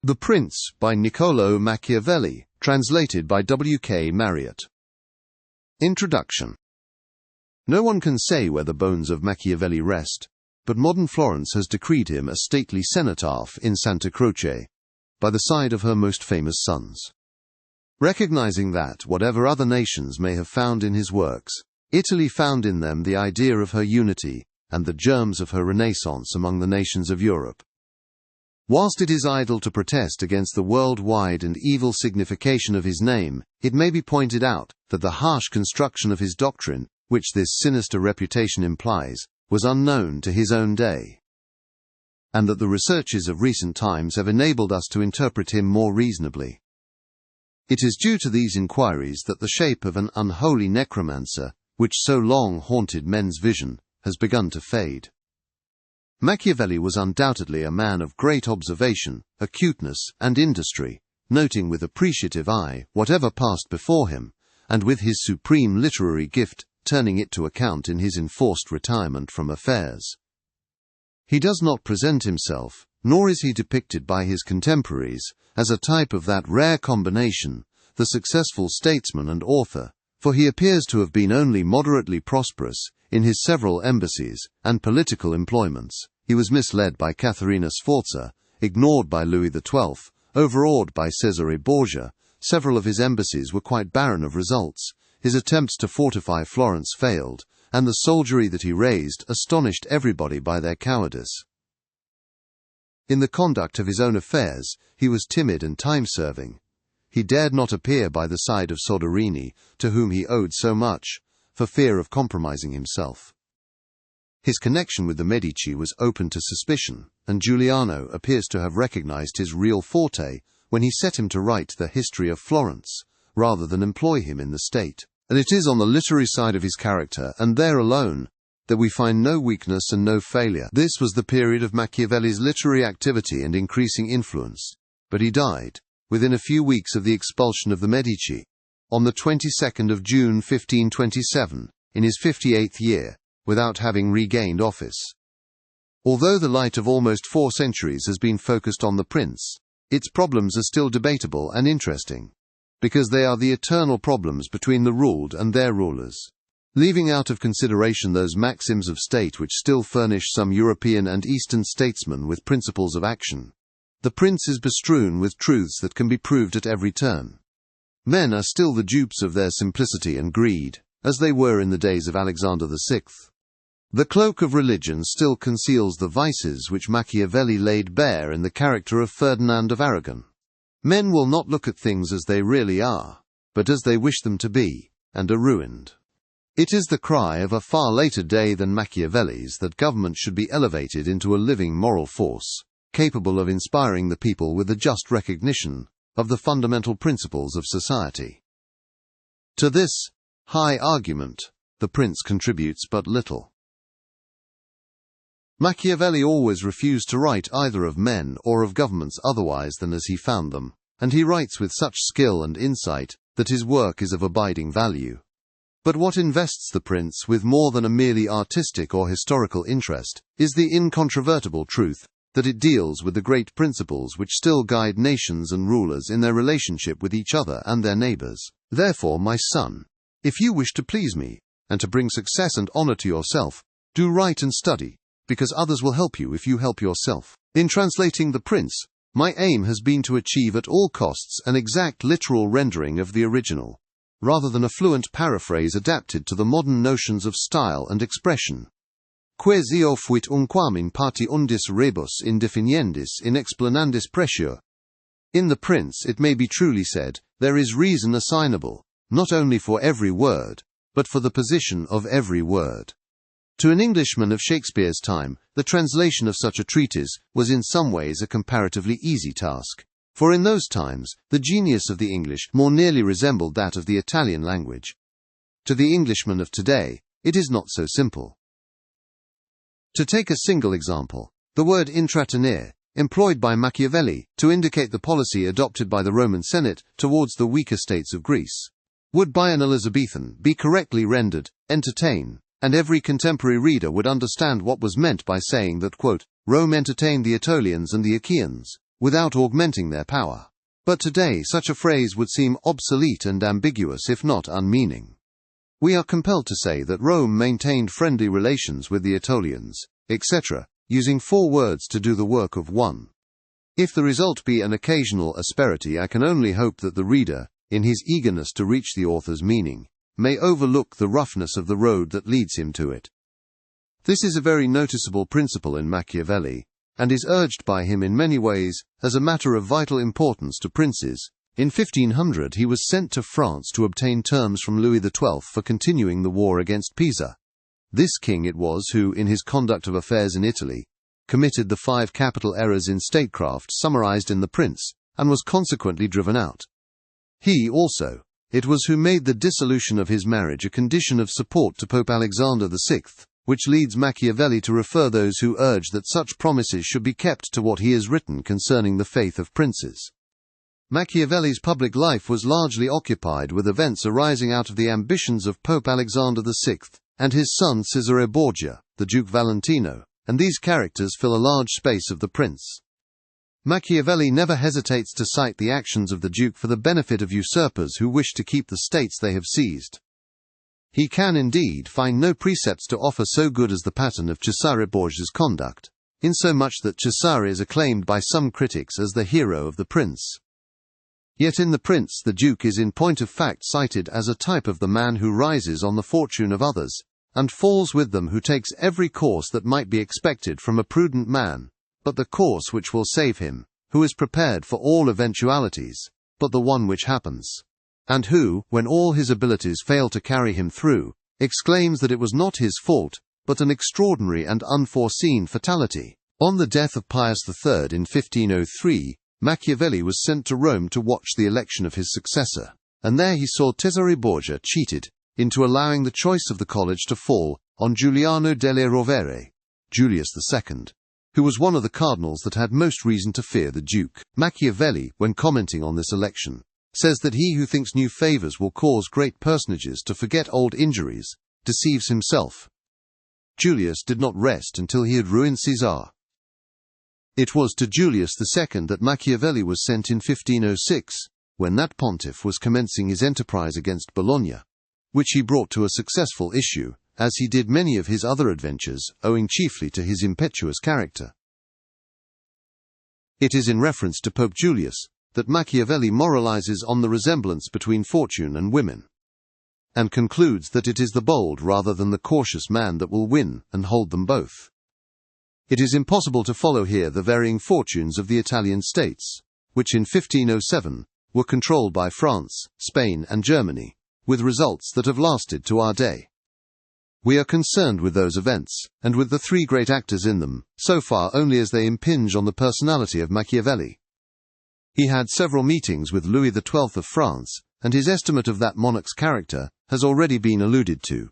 The Prince by Niccolò Machiavelli, translated by W.K. Marriott. Introduction. No one can say where the bones of Machiavelli rest, but modern Florence has decreed him a stately cenotaph in Santa Croce, by the side of her most famous sons. Recognizing that, whatever other nations may have found in his works, Italy found in them the idea of her unity and the germs of her renaissance among the nations of Europe. Whilst it is idle to protest against the worldwide and evil signification of his name, it may be pointed out that the harsh construction of his doctrine, which this sinister reputation implies, was unknown to his own day, and that the researches of recent times have enabled us to interpret him more reasonably. It is due to these inquiries that the shape of an unholy necromancer, which so long haunted men's vision, has begun to fade. Machiavelli was undoubtedly a man of great observation, acuteness, and industry, noting with appreciative eye whatever passed before him, and with his supreme literary gift turning it to account in his enforced retirement from affairs. He does not present himself, nor is he depicted by his contemporaries, as a type of that rare combination, the successful statesman and author, for he appears to have been only moderately prosperous in his several embassies and political employments. He was misled by Caterina Sforza, ignored by Louis XII, overawed by Cesare Borgia. Several of his embassies were quite barren of results. His attempts to fortify Florence failed, and the soldiery that he raised astonished everybody by their cowardice. In the conduct of his own affairs, he was timid and time-serving. He dared not appear by the side of Soderini, to whom he owed so much, for fear of compromising himself. His connection with the Medici was open to suspicion, and Giuliano appears to have recognized his real forte when he set him to write the history of Florence, rather than employ him in the state. And it is on the literary side of his character, and there alone, that we find no weakness and no failure. This was the period of Machiavelli's literary activity and increasing influence, but he died, within a few weeks of the expulsion of the Medici, on the 22nd of June 1527, in his 58th year, without having regained office. Although the light of almost 4 centuries has been focused on the prince, its problems are still debatable and interesting, because they are the eternal problems between the ruled and their rulers. Leaving out of consideration those maxims of state which still furnish some European and Eastern statesmen with principles of action, the prince is bestrewn with truths that can be proved at every turn. Men are still the dupes of their simplicity and greed, as they were in the days of Alexander VI. The cloak of religion still conceals the vices which Machiavelli laid bare in the character of Ferdinand of Aragon. Men will not look at things as they really are, but as they wish them to be, and are ruined. It is the cry of a far later day than Machiavelli's that government should be elevated into a living moral force, capable of inspiring the people with a just recognition of the fundamental principles of society. To this high argument, the prince contributes but little. Machiavelli always refused to write either of men or of governments otherwise than as he found them, and he writes with such skill and insight that his work is of abiding value. But what invests the prince with more than a merely artistic or historical interest is the incontrovertible truth that it deals with the great principles which still guide nations and rulers in their relationship with each other and their neighbors. Therefore, my son, if you wish to please me, and to bring success and honor to yourself, do write and study, because others will help you if you help yourself. In translating The Prince, my aim has been to achieve at all costs an exact literal rendering of the original, rather than a fluent paraphrase adapted to the modern notions of style and expression. Quis eo fuit unquam in parti undis rebus indefiniendis in explanandis precior. In The Prince, it may be truly said, there is reason assignable, not only for every word, but for the position of every word. To an Englishman of Shakespeare's time, the translation of such a treatise was in some ways a comparatively easy task, for in those times the genius of the English more nearly resembled that of the Italian language. To the Englishman of today, it is not so simple. To take a single example, the word intratenere, employed by Machiavelli to indicate the policy adopted by the Roman Senate towards the weaker states of Greece, would by an Elizabethan be correctly rendered, entertain, and every contemporary reader would understand what was meant by saying that, quote, Rome entertained the Aetolians and the Achaeans, without augmenting their power. But today such a phrase would seem obsolete and ambiguous, if not unmeaning. We are compelled to say that Rome maintained friendly relations with the Aetolians, etc., using 4 words to do the work of 1. If the result be an occasional asperity, I can only hope that the reader, in his eagerness to reach the author's meaning, may overlook the roughness of the road that leads him to it. This is a very noticeable principle in Machiavelli, and is urged by him in many ways as a matter of vital importance to princes. In 1500 he was sent to France to obtain terms from Louis XII for continuing the war against Pisa. This king it was who, in his conduct of affairs in Italy, committed the 5 capital errors in statecraft summarized in The Prince, and was consequently driven out. He also, it was who made the dissolution of his marriage a condition of support to Pope Alexander VI, which leads Machiavelli to refer those who urge that such promises should be kept to what he has written concerning the faith of princes. Machiavelli's public life was largely occupied with events arising out of the ambitions of Pope Alexander VI and his son Cesare Borgia, the Duke Valentino, and these characters fill a large space of The Prince. Machiavelli never hesitates to cite the actions of the Duke for the benefit of usurpers who wish to keep the states they have seized. He can indeed find no precepts to offer so good as the pattern of Cesare Borgia's conduct, insomuch that Cesare is acclaimed by some critics as the hero of The Prince. Yet in The Prince the Duke is in point of fact cited as a type of the man who rises on the fortune of others, and falls with them, who takes every course that might be expected from a prudent man, but the course which will save him, who is prepared for all eventualities, but the one which happens, and who, when all his abilities fail to carry him through, exclaims that it was not his fault, but an extraordinary and unforeseen fatality. On the death of Pius III in 1503, Machiavelli was sent to Rome to watch the election of his successor, and there he saw Cesare Borgia cheated into allowing the choice of the college to fall on Giuliano delle Rovere, Julius II, who was one of the cardinals that had most reason to fear the Duke. Machiavelli, when commenting on this election, says that he who thinks new favors will cause great personages to forget old injuries deceives himself. Julius did not rest until he had ruined Caesar. It was to Julius II that Machiavelli was sent in 1506, when that pontiff was commencing his enterprise against Bologna, which he brought to a successful issue, as he did many of his other adventures, owing chiefly to his impetuous character. It is in reference to Pope Julius that Machiavelli moralizes on the resemblance between fortune and women, and concludes that it is the bold rather than the cautious man that will win and hold them both. It is impossible to follow here the varying fortunes of the Italian states, which in 1507 were controlled by France, Spain, and Germany, with results that have lasted to our day. We are concerned with those events, and with the 3 great actors in them, so far only as they impinge on the personality of Machiavelli. He had several meetings with Louis XII of France, and his estimate of that monarch's character has already been alluded to.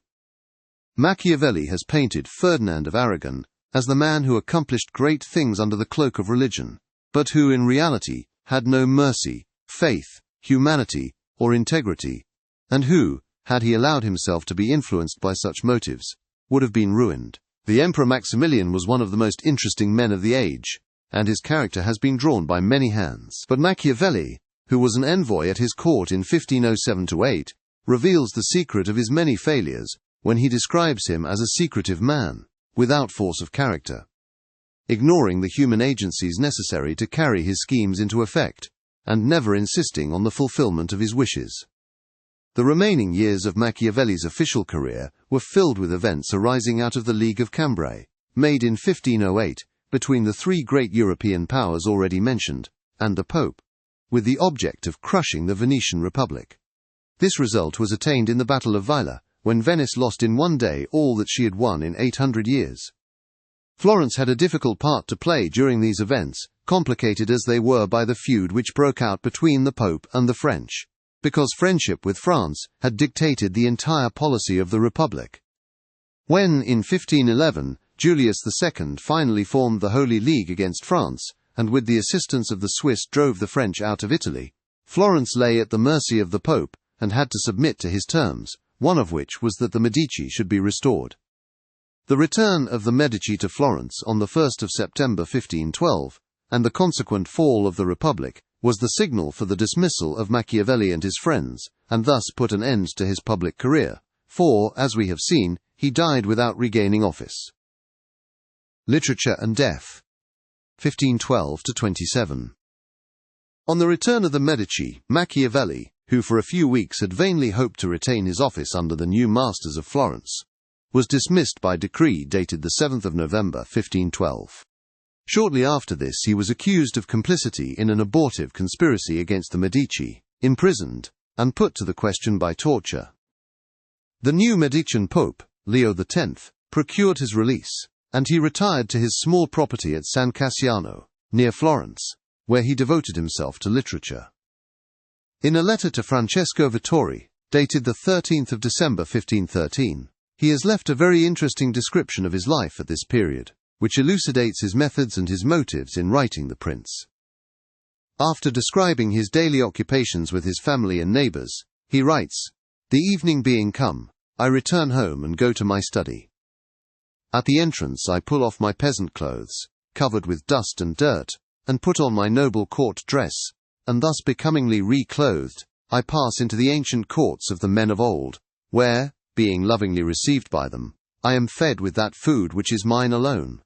Machiavelli has painted Ferdinand of Aragon as the man who accomplished great things under the cloak of religion, but who in reality had no mercy, faith, humanity, or integrity, and who, had he allowed himself to be influenced by such motives, would have been ruined. The Emperor Maximilian was one of the most interesting men of the age, and his character has been drawn by many hands. But Machiavelli, who was an envoy at his court in 1507–8, reveals the secret of his many failures when he describes him as a secretive man, without force of character, ignoring the human agencies necessary to carry his schemes into effect, and never insisting on the fulfillment of his wishes. The remaining years of Machiavelli's official career were filled with events arising out of the League of Cambrai, made in 1508 between the 3 great European powers already mentioned, and the Pope, with the object of crushing the Venetian Republic. This result was attained in the Battle of Vaila, when Venice lost in one day all that she had won in 800 years. Florence had a difficult part to play during these events, complicated as they were by the feud which broke out between the Pope and the French, because friendship with France had dictated the entire policy of the Republic. When, in 1511, Julius II finally formed the Holy League against France, and with the assistance of the Swiss drove the French out of Italy, Florence lay at the mercy of the Pope and had to submit to his terms, one of which was that the Medici should be restored. The return of the Medici to Florence on the 1st of September 1512 and the consequent fall of the Republic, was the signal for the dismissal of Machiavelli and his friends, and thus put an end to his public career, for, as we have seen, he died without regaining office. Literature and Death, 1512–27. On the return of the Medici, Machiavelli, who for a few weeks had vainly hoped to retain his office under the new masters of Florence, was dismissed by decree dated the 7th of November 1512. Shortly after this he was accused of complicity in an abortive conspiracy against the Medici, imprisoned, and put to the question by torture. The new Medicean Pope, Leo X, procured his release, and he retired to his small property at San Cassiano, near Florence, where he devoted himself to literature. In a letter to Francesco Vittori, dated the 13th of December 1513, he has left a very interesting description of his life at this period, which elucidates his methods and his motives in writing The Prince. After describing his daily occupations with his family and neighbors, he writes, "The evening being come, I return home and go to my study. At the entrance I pull off my peasant clothes, covered with dust and dirt, and put on my noble court dress, and thus becomingly reclothed, I pass into the ancient courts of the men of old, where, being lovingly received by them, I am fed with that food which is mine alone.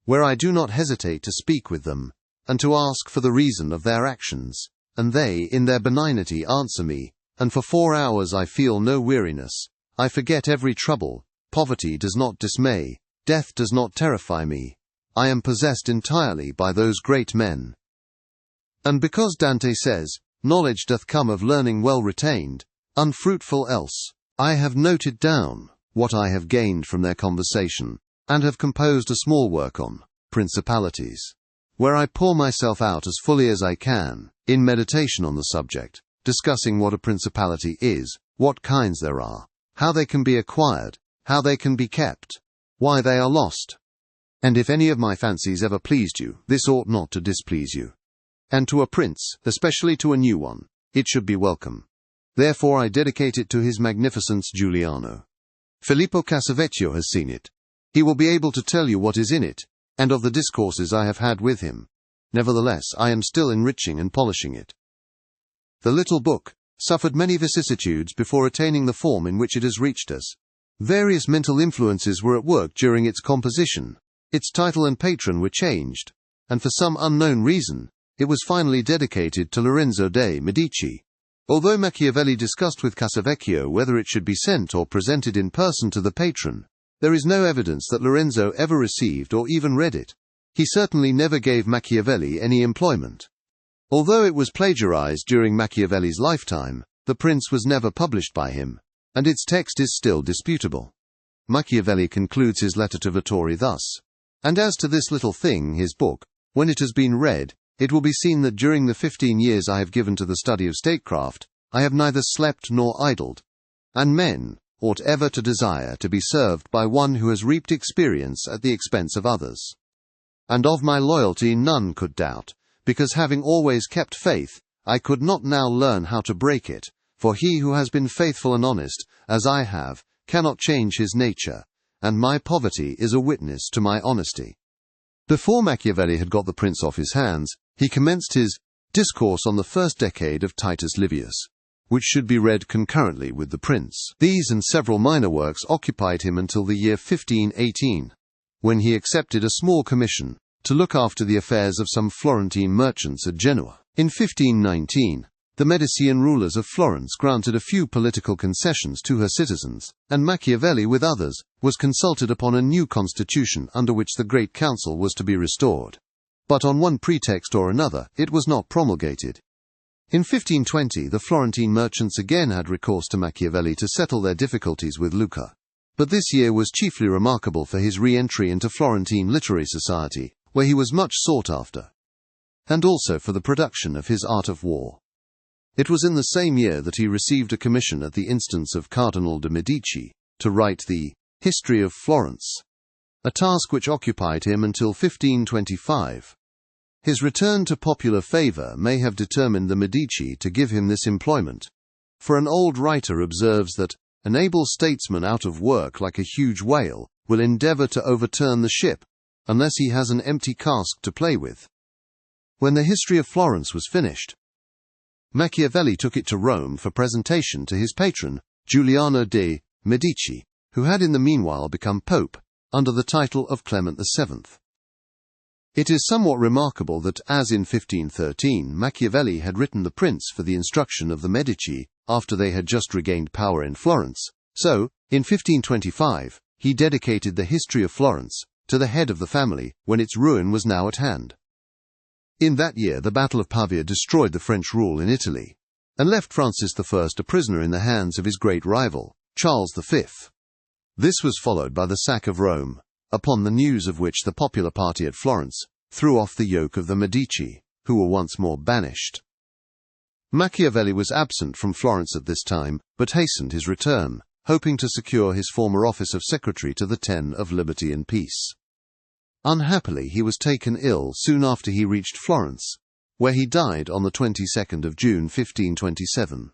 Where I do not hesitate to speak with them, and to ask for the reason of their actions, and they, in their benignity, answer me, and for 4 hours I feel no weariness, I forget every trouble, poverty does not dismay, death does not terrify me, I am possessed entirely by those great men. And because Dante says, knowledge doth come of learning well retained, unfruitful else, I have noted down what I have gained from their conversation, and have composed a small work on principalities, where I pour myself out as fully as I can, in meditation on the subject, discussing what a principality is, what kinds there are, how they can be acquired, how they can be kept, why they are lost. And if any of my fancies ever pleased you, this ought not to displease you. And to a prince, especially to a new one, it should be welcome. Therefore I dedicate it to His Magnificence Giuliano. Filippo Casavecchio has seen it. He will be able to tell you what is in it, and of the discourses I have had with him. Nevertheless, I am still enriching and polishing it. The little book suffered many vicissitudes before attaining the form in which it has reached us. Various mental influences were at work during its composition. Its title and patron were changed, and for some unknown reason, it was finally dedicated to Lorenzo de' Medici. Although Machiavelli discussed with Casavecchio whether it should be sent or presented in person to the patron, there is no evidence that Lorenzo ever received or even read it. He certainly never gave Machiavelli any employment. Although it was plagiarized during Machiavelli's lifetime, The Prince was never published by him, and its text is still disputable. Machiavelli concludes his letter to Vittori thus, "And as to this little thing, his book, when it has been read, it will be seen that during the 15 years I have given to the study of statecraft, I have neither slept nor idled. And men ought ever to desire to be served by one who has reaped experience at the expense of others. And of my loyalty none could doubt, because having always kept faith, I could not now learn how to break it, for he who has been faithful and honest, as I have, cannot change his nature, and my poverty is a witness to my honesty." Before Machiavelli had got The Prince off his hands, he commenced his Discourse on the First Decade of Titus Livius, which should be read concurrently with The Prince. These and several minor works occupied him until the year 1518, when he accepted a small commission to look after the affairs of some Florentine merchants at Genoa. In 1519, the Medicean rulers of Florence granted a few political concessions to her citizens, and Machiavelli, with others, was consulted upon a new constitution under which the Great Council was to be restored. But on one pretext or another, it was not promulgated. In 1520, the Florentine merchants again had recourse to Machiavelli to settle their difficulties with Lucca. But this year was chiefly remarkable for his re-entry into Florentine literary society, where he was much sought after, and also for the production of his Art of War. It was in the same year that he received a commission at the instance of Cardinal de' Medici to write the History of Florence, a task which occupied him until 1525. His return to popular favor may have determined the Medici to give him this employment, for an old writer observes that an able statesman out of work like a huge whale will endeavor to overturn the ship, unless he has an empty cask to play with. When the history of Florence was finished, Machiavelli took it to Rome for presentation to his patron, Giuliano de' Medici, who had in the meanwhile become Pope, under the title of Clement VII. It is somewhat remarkable that, as in 1513 Machiavelli had written The Prince for the instruction of the Medici after they had just regained power in Florence, so, in 1525, he dedicated the history of Florence to the head of the family when its ruin was now at hand. In that year the Battle of Pavia destroyed the French rule in Italy, and left Francis I a prisoner in the hands of his great rival, Charles V. This was followed by the sack of Rome, upon the news of which the popular party at Florence threw off the yoke of the Medici, who were once more banished. Machiavelli was absent from Florence at this time, but hastened his return, hoping to secure his former office of secretary to the Ten of Liberty and Peace. Unhappily, he was taken ill soon after he reached Florence, where he died on the 22nd of June 1527.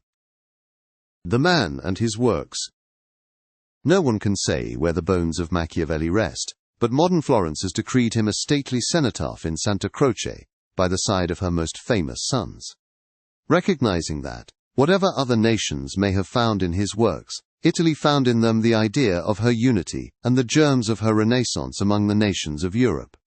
The man and his works. No one can say where the bones of Machiavelli rest, but modern Florence has decreed him a stately cenotaph in Santa Croce, by the side of her most famous sons. Recognizing that, whatever other nations may have found in his works, Italy found in them the idea of her unity and the germs of her renaissance among the nations of Europe.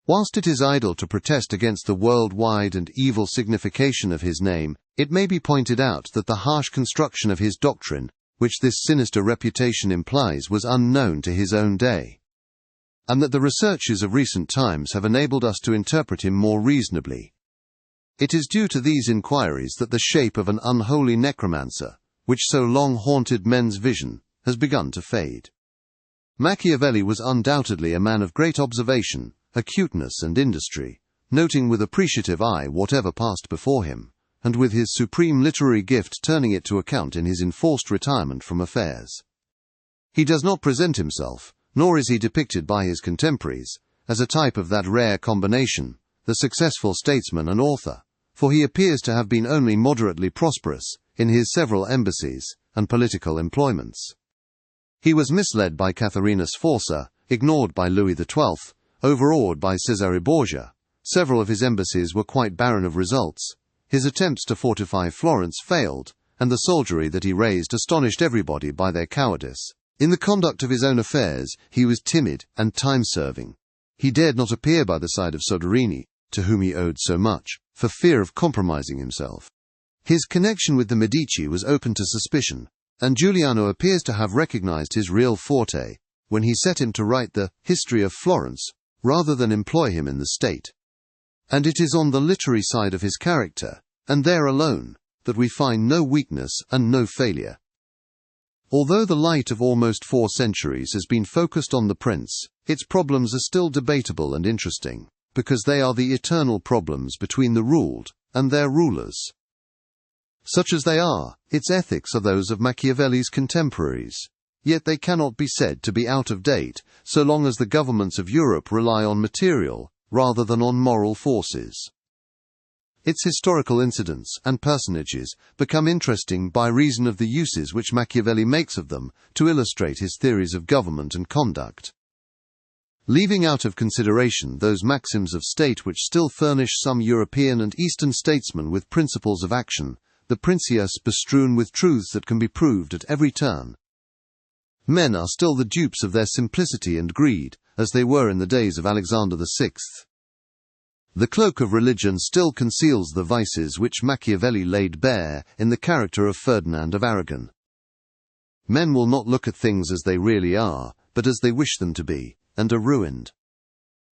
Whilst it is idle to protest against the worldwide and evil signification of his name, it may be pointed out that the harsh construction of his doctrine, which this sinister reputation implies, was unknown to his own day, and that the researches of recent times have enabled us to interpret him more reasonably. It is due to these inquiries that the shape of an unholy necromancer, which so long haunted men's vision, has begun to fade. Machiavelli was undoubtedly a man of great observation, acuteness and industry, noting with appreciative eye whatever passed before him, and with his supreme literary gift turning it to account in his enforced retirement from affairs. He does not present himself, nor is he depicted by his contemporaries, as a type of that rare combination, the successful statesman and author, for he appears to have been only moderately prosperous in his several embassies and political employments. He was misled by Katharina Sforza, ignored by Louis XII, overawed by Cesare Borgia. Several of his embassies were quite barren of results. His attempts to fortify Florence failed, and the soldiery that he raised astonished everybody by their cowardice. In the conduct of his own affairs, he was timid and time-serving. He dared not appear by the side of Soderini, to whom he owed so much, for fear of compromising himself. His connection with the Medici was open to suspicion, and Giuliano appears to have recognized his real forte when he set him to write the History of Florence, rather than employ him in the state. And it is on the literary side of his character, and there alone, that we find no weakness and no failure. Although the light of almost 4 centuries has been focused on the prince, its problems are still debatable and interesting, because they are the eternal problems between the ruled and their rulers. Such as they are, its ethics are those of Machiavelli's contemporaries, yet they cannot be said to be out of date so long as the governments of Europe rely on material rather than on moral forces. Its historical incidents and personages become interesting by reason of the uses which Machiavelli makes of them to illustrate his theories of government and conduct. Leaving out of consideration those maxims of state which still furnish some European and Eastern statesmen with principles of action, the Princias bestrewn with truths that can be proved at every turn. Men are still the dupes of their simplicity and greed, as they were in the days of Alexander VI. The cloak of religion still conceals the vices which Machiavelli laid bare in the character of Ferdinand of Aragon. Men will not look at things as they really are, but as they wish them to be, and are ruined.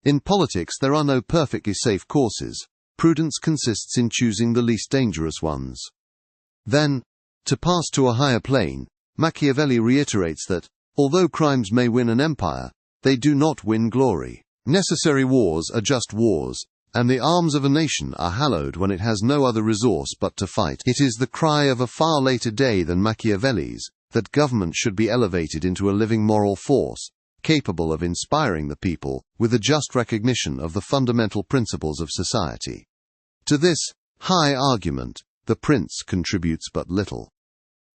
In politics there are no perfectly safe courses. Prudence consists in choosing the least dangerous ones. Then, to pass to a higher plane, Machiavelli reiterates that, although crimes may win an empire, they do not win glory. Necessary wars are just wars, and the arms of a nation are hallowed when it has no other resource but to fight. It is the cry of a far later day than Machiavelli's, that government should be elevated into a living moral force, capable of inspiring the people with a just recognition of the fundamental principles of society. To this high argument, the prince contributes but little.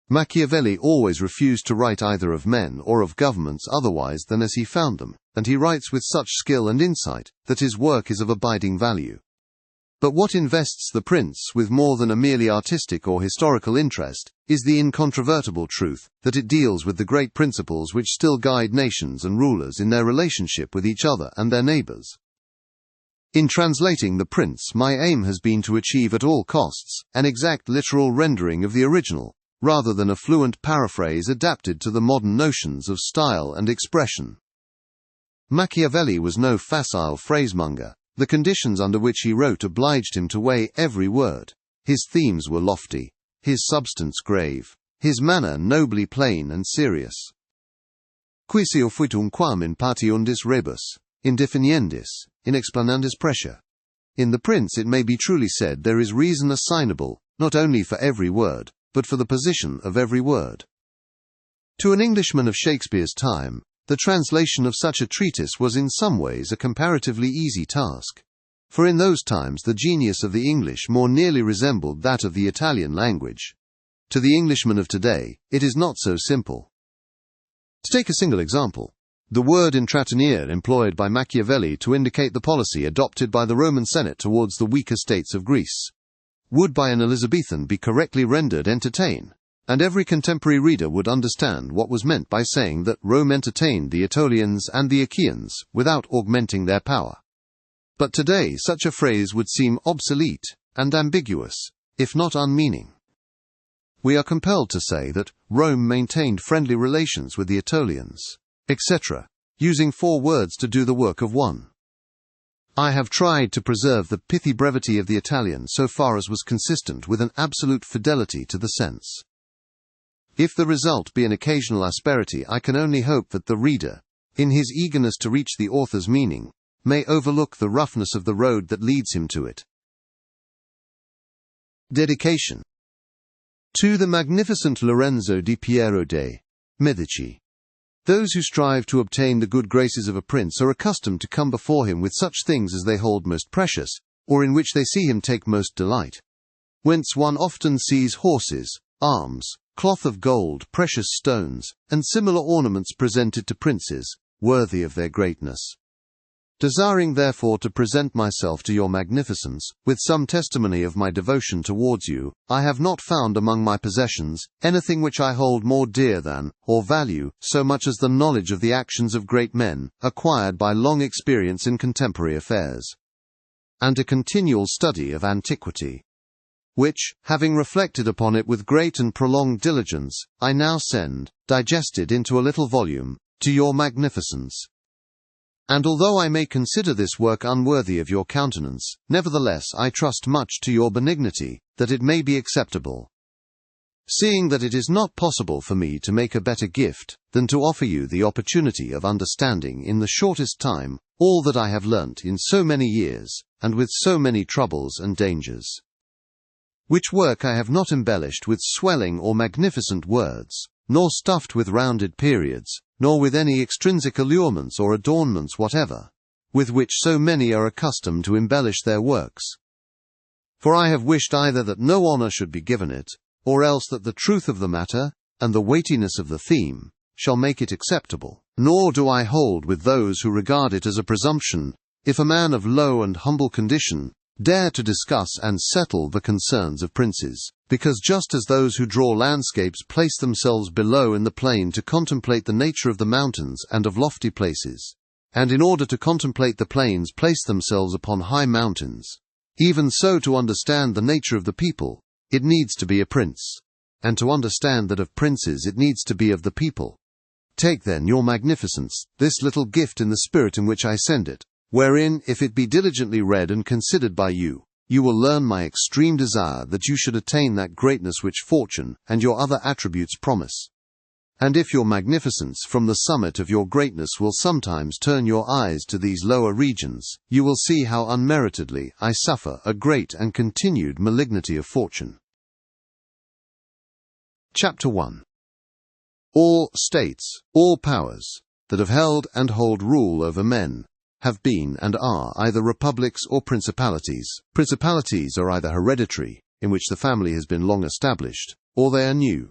Machiavelli always refused to write either of men or of governments otherwise than as he found them, and he writes with such skill and insight that his work is of abiding value. But what invests The Prince with more than a merely artistic or historical interest is the incontrovertible truth that it deals with the great principles which still guide nations and rulers in their relationship with each other and their neighbors. In translating The Prince, my aim has been to achieve at all costs an exact literal rendering of the original, rather than a fluent paraphrase adapted to the modern notions of style and expression. Machiavelli was no facile phrasemonger. The conditions under which he wrote obliged him to weigh every word. His themes were lofty, his substance grave, his manner nobly plain and serious. Quisio fuitum quam in patiundis rebus, in definiendis, in explanandis pressure. In The Prince it may be truly said there is reason assignable, not only for every word, but for the position of every word. To an Englishman of Shakespeare's time, the translation of such a treatise was in some ways a comparatively easy task, for in those times the genius of the English more nearly resembled that of the Italian language. To the Englishman of today, it is not so simple. To take a single example, the word intrattenere employed by Machiavelli to indicate the policy adopted by the Roman Senate towards the weaker states of Greece would by an Elizabethan be correctly rendered entertain, and every contemporary reader would understand what was meant by saying that Rome entertained the Aetolians and the Achaeans without augmenting their power. But today such a phrase would seem obsolete and ambiguous, if not unmeaning. We are compelled to say that Rome maintained friendly relations with the Aetolians, etc., using 4 words to do the work of one. I have tried to preserve the pithy brevity of the Italian so far as was consistent with an absolute fidelity to the sense. If the result be an occasional asperity, I can only hope that the reader, in his eagerness to reach the author's meaning, may overlook the roughness of the road that leads him to it. Dedication. To the magnificent Lorenzo di Piero de' Medici. Those who strive to obtain the good graces of a prince are accustomed to come before him with such things as they hold most precious, or in which they see him take most delight. Whence one often sees horses, arms, cloth of gold, precious stones, and similar ornaments presented to princes, worthy of their greatness. Desiring therefore to present myself to your magnificence, with some testimony of my devotion towards you, I have not found among my possessions anything which I hold more dear than, or value, so much as the knowledge of the actions of great men, acquired by long experience in contemporary affairs, and a continual study of antiquity, which, having reflected upon it with great and prolonged diligence, I now send, digested into a little volume, to your magnificence. And although I may consider this work unworthy of your countenance, nevertheless I trust much to your benignity, that it may be acceptable. Seeing that it is not possible for me to make a better gift than to offer you the opportunity of understanding in the shortest time all that I have learnt in so many years, and with so many troubles and dangers. Which work I have not embellished with swelling or magnificent words, nor stuffed with rounded periods, nor with any extrinsic allurements or adornments whatever, with which so many are accustomed to embellish their works. For I have wished either that no honour should be given it, or else that the truth of the matter, and the weightiness of the theme, shall make it acceptable. Nor do I hold with those who regard it as a presumption, if a man of low and humble condition dare to discuss and settle the concerns of princes, because just as those who draw landscapes place themselves below in the plain to contemplate the nature of the mountains and of lofty places, and in order to contemplate the plains place themselves upon high mountains, even so to understand the nature of the people, it needs to be a prince, and to understand that of princes it needs to be of the people. Take then, your magnificence, this little gift in the spirit in which I send it, wherein, if it be diligently read and considered by you, you will learn my extreme desire that you should attain that greatness which fortune and your other attributes promise. And if your magnificence from the summit of your greatness will sometimes turn your eyes to these lower regions, you will see how unmeritedly I suffer a great and continued malignity of fortune. Chapter 1. All states, all powers, that have held and hold rule over men, have been and are either republics or principalities. Principalities are either hereditary, in which the family has been long established, or they are new.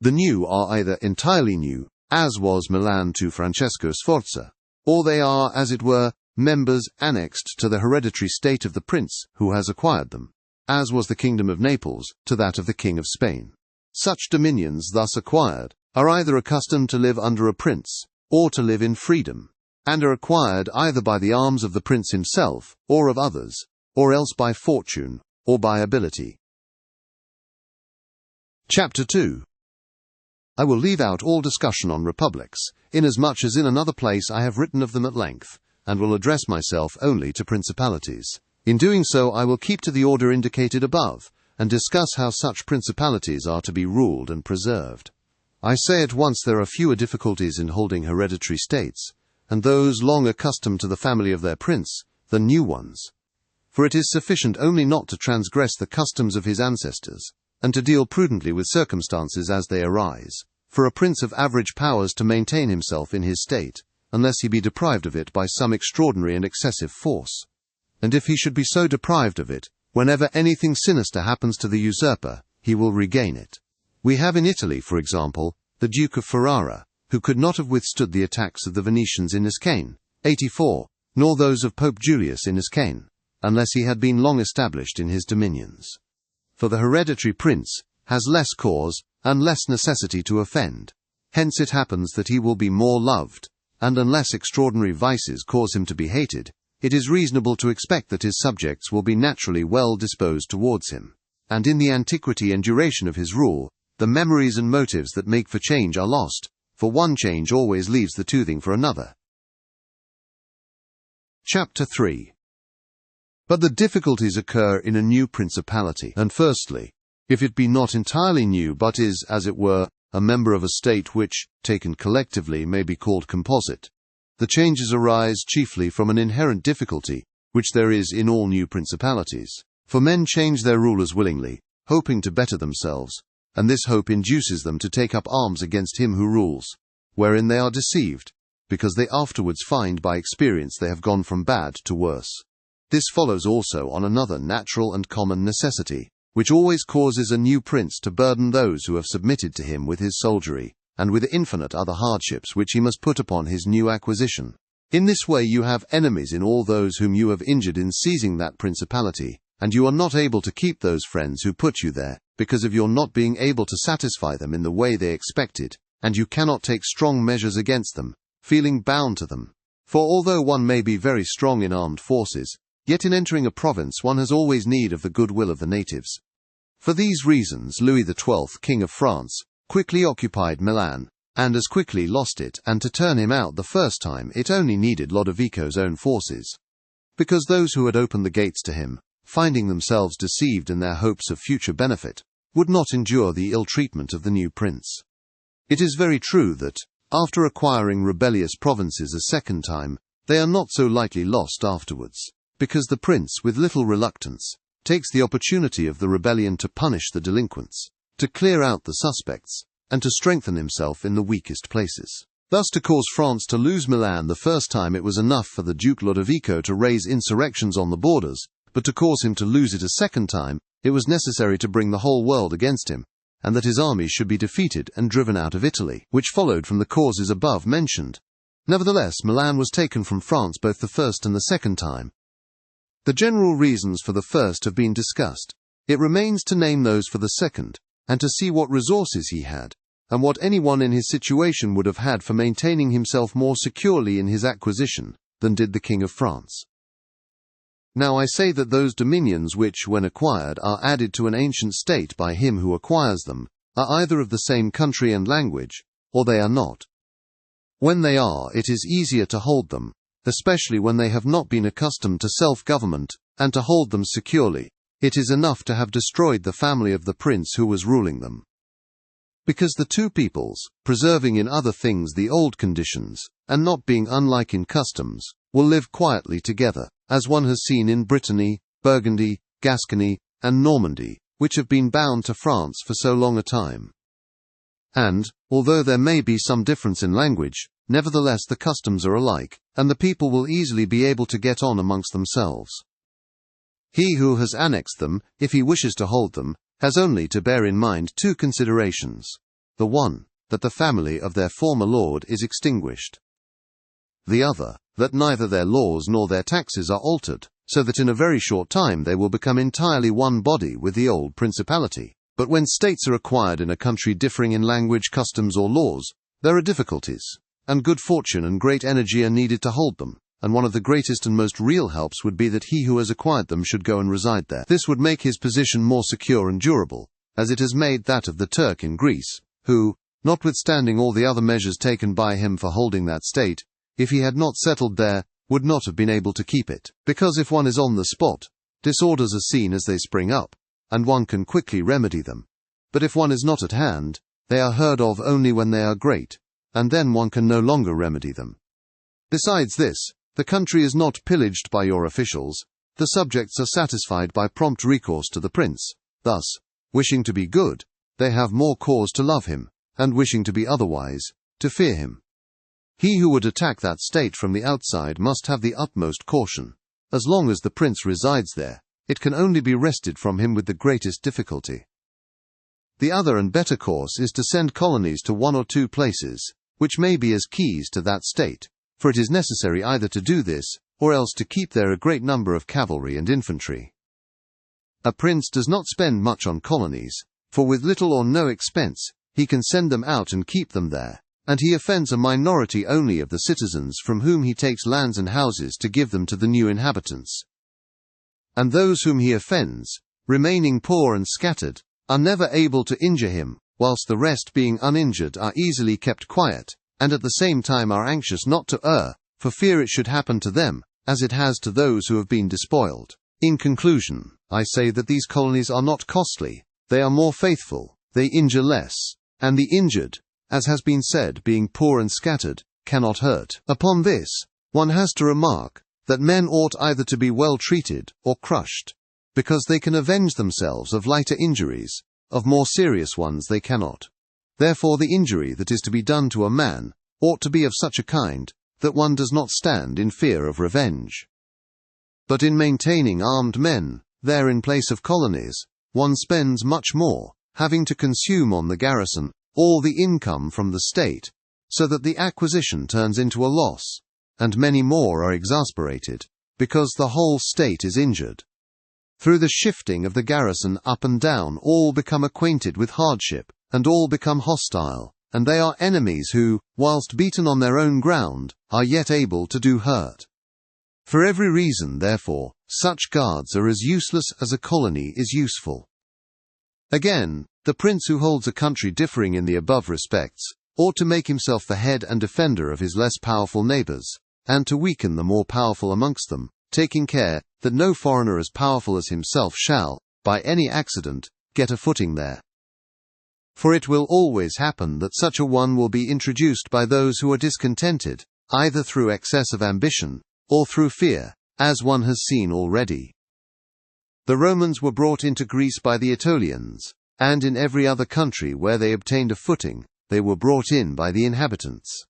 The new are either entirely new, as was Milan to Francesco Sforza, or they are, as it were, members annexed to the hereditary state of the prince who has acquired them, as was the kingdom of Naples to that of the King of Spain. Such dominions thus acquired are either accustomed to live under a prince, or to live in freedom, and are acquired either by the arms of the prince himself, or of others, or else by fortune, or by ability. Chapter 2. I will leave out all discussion on republics, inasmuch as in another place I have written of them at length, and will address myself only to principalities. In doing so I will keep to the order indicated above, and discuss how such principalities are to be ruled and preserved. I say at once there are fewer difficulties in holding hereditary states, and those long accustomed to the family of their prince, than new ones. For it is sufficient only not to transgress the customs of his ancestors, and to deal prudently with circumstances as they arise, for a prince of average powers to maintain himself in his state, unless he be deprived of it by some extraordinary and excessive force. And if he should be so deprived of it, whenever anything sinister happens to the usurper, he will regain it. We have in Italy, for example, the Duke of Ferrara, who could not have withstood the attacks of the Venetians in Niscaine, 84, nor those of Pope Julius in Niscaine, unless he had been long established in his dominions. For the hereditary prince has less cause and less necessity to offend. Hence it happens that he will be more loved, and unless extraordinary vices cause him to be hated, it is reasonable to expect that his subjects will be naturally well disposed towards him. And in the antiquity and duration of his rule, the memories and motives that make for change are lost, for one change always leaves the toothing for another. Chapter 3. But the difficulties occur in a new principality, and firstly, if it be not entirely new but is, as it were, a member of a state which, taken collectively, may be called composite, the changes arise chiefly from an inherent difficulty, which there is in all new principalities. For men change their rulers willingly, hoping to better themselves, and this hope induces them to take up arms against him who rules, wherein they are deceived, because they afterwards find by experience they have gone from bad to worse. This follows also on another natural and common necessity, which always causes a new prince to burden those who have submitted to him with his soldiery, and with infinite other hardships which he must put upon his new acquisition. In this way you have enemies in all those whom you have injured in seizing that principality, and you are not able to keep those friends who put you there, because of your not being able to satisfy them in the way they expected, and you cannot take strong measures against them, feeling bound to them. For although one may be very strong in armed forces, yet in entering a province one has always need of the goodwill of the natives. For these reasons Louis XII, King of France, quickly occupied Milan, and as quickly lost it, and to turn him out the first time it only needed Lodovico's own forces. Because those who had opened the gates to him, finding themselves deceived in their hopes of future benefit, would not endure the ill treatment of the new prince. It is very true that, after acquiring rebellious provinces a second time, they are not so lightly lost afterwards, because the prince, with little reluctance, takes the opportunity of the rebellion to punish the delinquents, to clear out the suspects, and to strengthen himself in the weakest places. Thus to cause France to lose Milan the first time it was enough for the Duke Lodovico to raise insurrections on the borders, but to cause him to lose it a second time, it was necessary to bring the whole world against him, and that his armies should be defeated and driven out of Italy, which followed from the causes above mentioned. Nevertheless, Milan was taken from France both the first and the second time. The general reasons for the first have been discussed. It remains to name those for the second, and to see what resources he had, and what anyone in his situation would have had for maintaining himself more securely in his acquisition than did the King of France. Now I say that those dominions which, when acquired, are added to an ancient state by him who acquires them, are either of the same country and language, or they are not. When they are, it is easier to hold them, especially when they have not been accustomed to self-government, and to hold them securely. It is enough to have destroyed the family of the prince who was ruling them. Because the two peoples, preserving in other things the old conditions, and not being unlike in customs, will live quietly together, as one has seen in Brittany, Burgundy, Gascony, and Normandy, which have been bound to France for so long a time. And, although there may be some difference in language, nevertheless the customs are alike, and the people will easily be able to get on amongst themselves. He who has annexed them, if he wishes to hold them, has only to bear in mind two considerations. the one, that the family of their former lord is extinguished. The other, that neither their laws nor their taxes are altered, so that in a very short time they will become entirely one body with the old principality. But when states are acquired in a country differing in language, customs, or laws, there are difficulties, and good fortune and great energy are needed to hold them, and one of the greatest and most real helps would be that he who has acquired them should go and reside there. This would make his position more secure and durable, as it has made that of the Turk in Greece, who, notwithstanding all the other measures taken by him for holding that state, if he had not settled there, would not have been able to keep it. Because if one is on the spot, disorders are seen as they spring up, and one can quickly remedy them. But if one is not at hand, they are heard of only when they are great, and then one can no longer remedy them. Besides this, the country is not pillaged by your officials, the subjects are satisfied by prompt recourse to the prince. Thus, wishing to be good, they have more cause to love him, and wishing to be otherwise, to fear him. He who would attack that state from the outside must have the utmost caution. As long as the prince resides there, it can only be wrested from him with the greatest difficulty. The other and better course is to send colonies to one or two places, which may be as keys to that state, for it is necessary either to do this, or else to keep there a great number of cavalry and infantry. A prince does not spend much on colonies, for with little or no expense, he can send them out and keep them there, and he offends a minority only of the citizens from whom he takes lands and houses to give them to the new inhabitants. And those whom he offends, remaining poor and scattered, are never able to injure him, whilst the rest being uninjured are easily kept quiet, and at the same time are anxious not to err, for fear it should happen to them, as it has to those who have been despoiled. In conclusion, I say that these colonies are not costly, they are more faithful, they injure less, and the injured, as has been said, being poor and scattered, cannot hurt. Upon this, one has to remark, that men ought either to be well treated, or crushed, because they can avenge themselves of lighter injuries, of more serious ones they cannot. Therefore the injury that is to be done to a man, ought to be of such a kind, that one does not stand in fear of revenge. But in maintaining armed men, there in place of colonies, one spends much more, having to consume on the garrison all the income from the state, so that the acquisition turns into a loss, and many more are exasperated, because the whole state is injured. Through the shifting of the garrison up and down, all become acquainted with hardship, and all become hostile, and they are enemies who, whilst beaten on their own ground, are yet able to do hurt. For every reason, therefore, such guards are as useless as a colony is useful. Again, the prince who holds a country differing in the above respects, ought to make himself the head and defender of his less powerful neighbours, and to weaken the more powerful amongst them, taking care that no foreigner as powerful as himself shall, by any accident, get a footing there. For it will always happen that such a one will be introduced by those who are discontented, either through excess of ambition, or through fear, as one has seen already. The Romans were brought into Greece by the Aetolians, and in every other country where they obtained a footing, they were brought in by the inhabitants.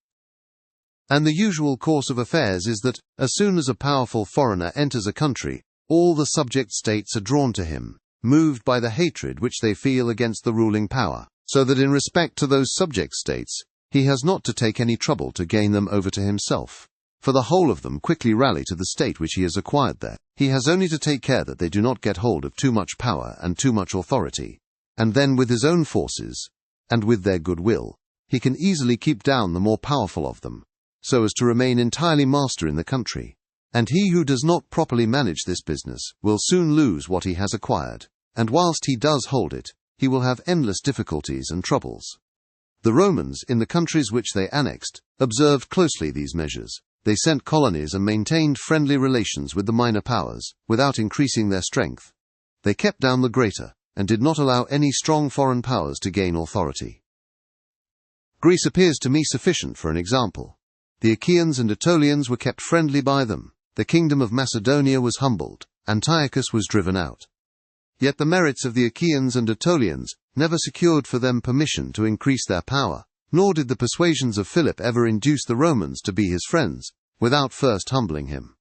And the usual course of affairs is that, as soon as a powerful foreigner enters a country, all the subject states are drawn to him, moved by the hatred which they feel against the ruling power, so that in respect to those subject states, he has not to take any trouble to gain them over to himself. For the whole of them quickly rally to the state which he has acquired there. He has only to take care that they do not get hold of too much power and too much authority, and then with his own forces, and with their good will, he can easily keep down the more powerful of them, so as to remain entirely master in the country. And he who does not properly manage this business will soon lose what he has acquired, and whilst he does hold it, he will have endless difficulties and troubles. The Romans, in the countries which they annexed, observed closely these measures. They sent colonies and maintained friendly relations with the minor powers, without increasing their strength. They kept down the greater, and did not allow any strong foreign powers to gain authority. Greece appears to me sufficient for an example. The Achaeans and Aetolians were kept friendly by them, the kingdom of Macedonia was humbled, Antiochus was driven out. Yet the merits of the Achaeans and Aetolians never secured for them permission to increase their power, nor did the persuasions of Philip ever induce the Romans to be his friends, without first humbling him.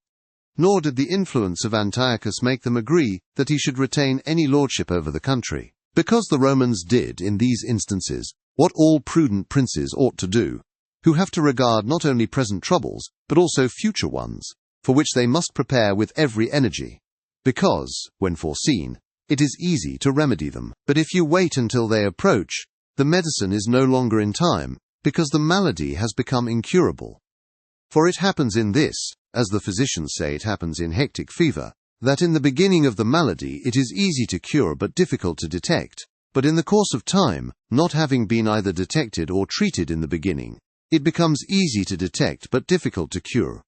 Nor did the influence of Antiochus make them agree that he should retain any lordship over the country, because the Romans did, in these instances, what all prudent princes ought to do, who have to regard not only present troubles, but also future ones, for which they must prepare with every energy, because, when foreseen, it is easy to remedy them. But if you wait until they approach, the medicine is no longer in time, because the malady has become incurable. For it happens in this, as the physicians say it happens in hectic fever, that in the beginning of the malady it is easy to cure but difficult to detect, but in the course of time, not having been either detected or treated in the beginning, it becomes easy to detect but difficult to cure.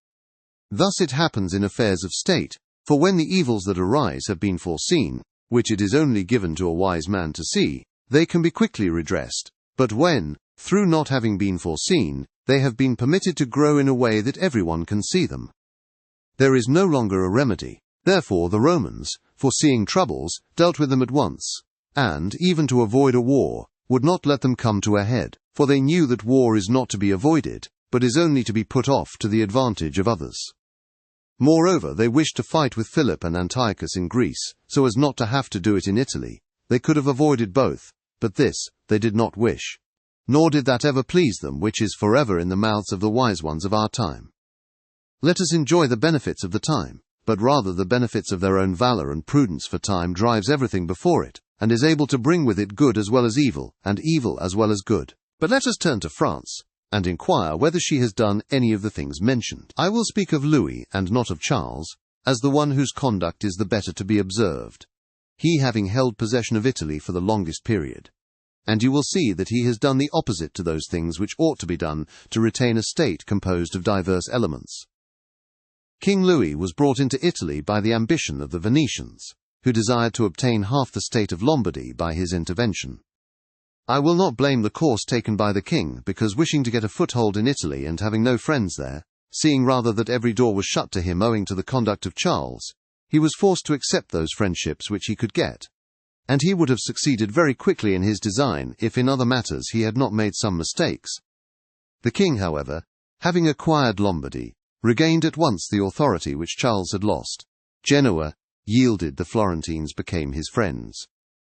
Thus it happens in affairs of state, for when the evils that arise have been foreseen, which it is only given to a wise man to see, they can be quickly redressed, but when, through not having been foreseen, they have been permitted to grow in a way that everyone can see them, there is no longer a remedy. Therefore the Romans, foreseeing troubles, dealt with them at once, and, even to avoid a war, would not let them come to a head, for they knew that war is not to be avoided, but is only to be put off to the advantage of others. Moreover, they wished to fight with Philip and Antiochus in Greece, so as not to have to do it in Italy. They could have avoided both, but this they did not wish. Nor did that ever please them which is forever in the mouths of the wise ones of our time. Let us enjoy the benefits of the time, but rather the benefits of their own valor and prudence, for time drives everything before it, and is able to bring with it good as well as evil, and evil as well as good. But let us turn to France, and inquire whether she has done any of the things mentioned. I will speak of Louis, and not of Charles, as the one whose conduct is the better to be observed, he having held possession of Italy for the longest period. And you will see that he has done the opposite to those things which ought to be done to retain a state composed of diverse elements. King Louis was brought into Italy by the ambition of the Venetians, who desired to obtain half the state of Lombardy by his intervention. I will not blame the course taken by the king, because wishing to get a foothold in Italy and having no friends there, seeing rather that every door was shut to him owing to the conduct of Charles, he was forced to accept those friendships which he could get, and he would have succeeded very quickly in his design if in other matters he had not made some mistakes. The king, however, having acquired Lombardy, regained at once the authority which Charles had lost. Genoa yielded, the Florentines became his friends.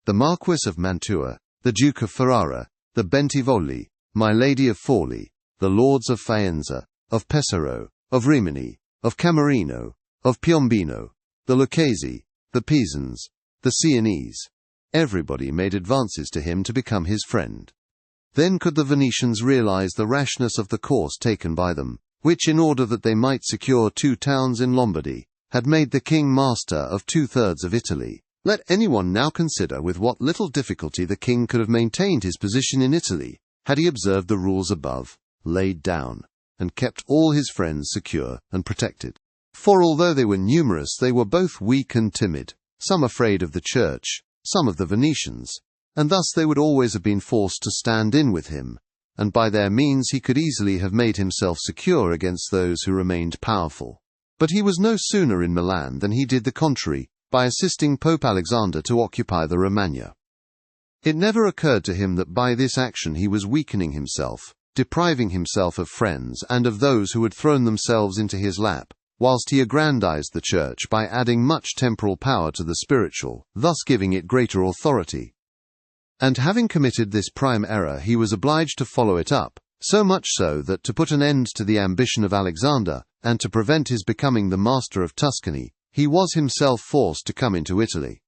The Marquis of Mantua, the Duke of Ferrara, the Bentivogli, my Lady of Forli, the Lords of Faenza, of Pesaro, of Rimini, of Camerino, of Piombino, the Lucchesi, the Pisans, the Sienese, everybody made advances to him to become his friend. Then could the Venetians realize the rashness of the course taken by them, which, in order that they might secure 2 towns in Lombardy, had made the king master of 2/3 of Italy. Let anyone now consider with what little difficulty the king could have maintained his position in Italy, had he observed the rules above laid down, and kept all his friends secure and protected. For although they were numerous, they were both weak and timid, some afraid of the church, some of the Venetians, and thus they would always have been forced to stand in with him, and by their means he could easily have made himself secure against those who remained powerful. But he was no sooner in Milan than he did the contrary, by assisting Pope Alexander to occupy the Romagna. It never occurred to him that by this action he was weakening himself, depriving himself of friends and of those who had thrown themselves into his lap, whilst he aggrandized the church by adding much temporal power to the spiritual, thus giving it greater authority. And having committed this prime error, he was obliged to follow it up, so much so that to put an end to the ambition of Alexander, and to prevent his becoming the master of Tuscany, he was himself forced to come into Italy.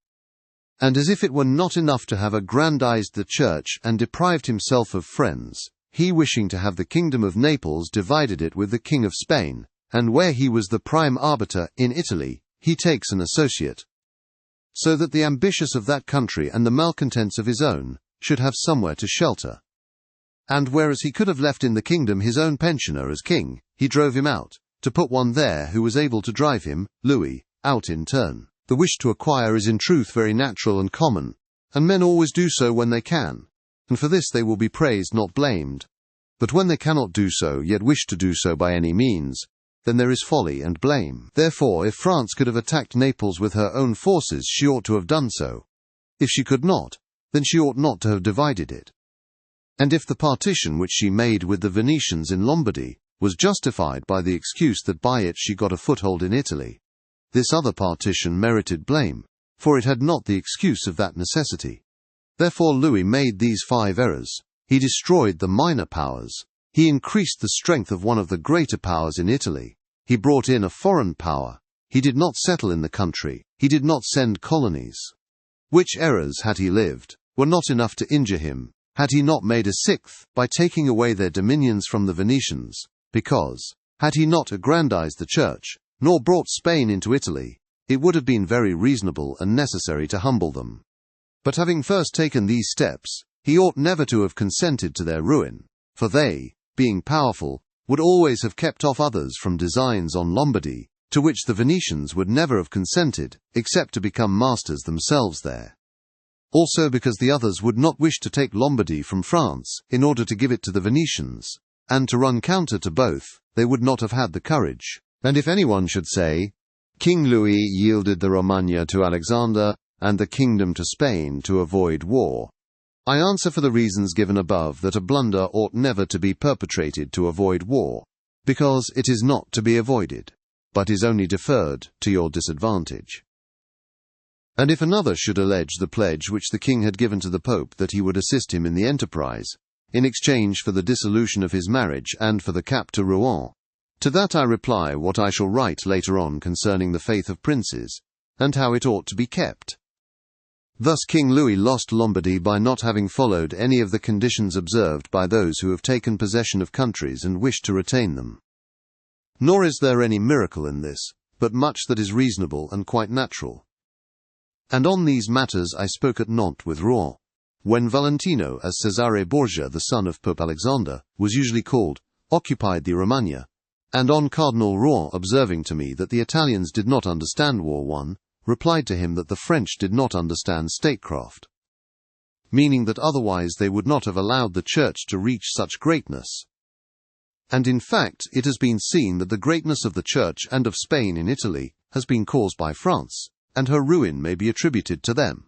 And as if it were not enough to have aggrandized the church and deprived himself of friends, he, wishing to have the kingdom of Naples, divided it with the king of Spain, and where he was the prime arbiter in Italy, he takes an associate, so that the ambitious of that country and the malcontents of his own should have somewhere to shelter. And whereas he could have left in the kingdom his own pensioner as king, he drove him out, to put one there who was able to drive him, Louis, out in turn. The wish to acquire is in truth very natural and common, and men always do so when they can, and for this they will be praised, not blamed. But when they cannot do so, yet wish to do so by any means, then there is folly and blame. Therefore, if France could have attacked Naples with her own forces, she ought to have done so. If she could not, then she ought not to have divided it. And if the partition which she made with the Venetians in Lombardy was justified by the excuse that by it she got a foothold in Italy, this other partition merited blame, for it had not the excuse of that necessity. Therefore Louis made these 5 errors, He destroyed the minor powers. He increased the strength of one of the greater powers in Italy. He brought in a foreign power. He did not settle in the country. He did not send colonies. Which errors, had he lived, were not enough to injure him, had he not made a sixth by taking away their dominions from the Venetians, because, had he not aggrandized the church, nor brought Spain into Italy, it would have been very reasonable and necessary to humble them. But having first taken these steps, he ought never to have consented to their ruin, for they, being powerful, would always have kept off others from designs on Lombardy, to which the Venetians would never have consented, except to become masters themselves there. Also because the others would not wish to take Lombardy from France, in order to give it to the Venetians, and to run counter to both, they would not have had the courage. And if anyone should say, King Louis yielded the Romagna to Alexander, and the kingdom to Spain to avoid war, I answer for the reasons given above that a blunder ought never to be perpetrated to avoid war, because it is not to be avoided, but is only deferred to your disadvantage. And if another should allege the pledge which the king had given to the Pope that he would assist him in the enterprise, in exchange for the dissolution of his marriage and for the cap to Rouen, to that I reply what I shall write later on concerning the faith of princes, and how it ought to be kept. Thus King Louis lost Lombardy by not having followed any of the conditions observed by those who have taken possession of countries and wish to retain them. Nor is there any miracle in this, but much that is reasonable and quite natural. And on these matters I spoke at Nantes with Rouen, when Valentino, as Cesare Borgia, the son of Pope Alexander, was usually called, occupied the Romagna, and on Cardinal Rouen observing to me that the Italians did not understand War 1, replied to him that the French did not understand statecraft, meaning that otherwise they would not have allowed the Church to reach such greatness. And in fact it has been seen that the greatness of the Church and of Spain in Italy has been caused by France, and her ruin may be attributed to them.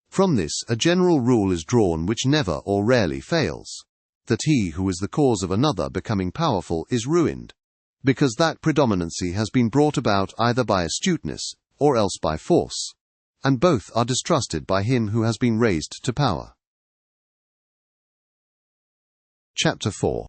From this a general rule is drawn which never or rarely fails, that he who is the cause of another becoming powerful is ruined, because that predominancy has been brought about either by astuteness, or else by force, and both are distrusted by him who has been raised to power. Chapter 4.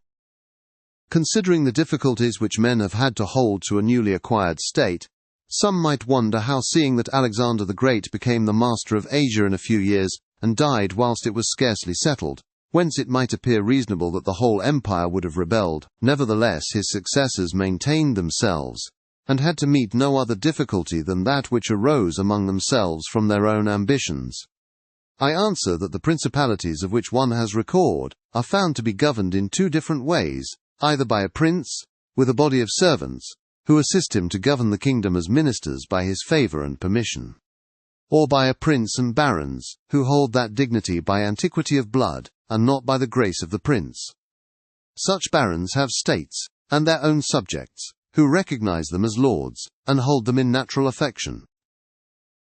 Considering the difficulties which men have had to hold to a newly acquired state, some might wonder how, seeing that Alexander the Great became the master of Asia in a few years, and died whilst it was scarcely settled, whence it might appear reasonable that the whole empire would have rebelled, nevertheless his successors maintained themselves, and had to meet no other difficulty than that which arose among themselves from their own ambitions. I answer that the principalities of which one has record are found to be governed in two different ways, either by a prince, with a body of servants, who assist him to govern the kingdom as ministers by his favour and permission, or by a prince and barons, who hold that dignity by antiquity of blood, and not by the grace of the prince. Such barons have states, and their own subjects, who recognize them as lords, and hold them in natural affection.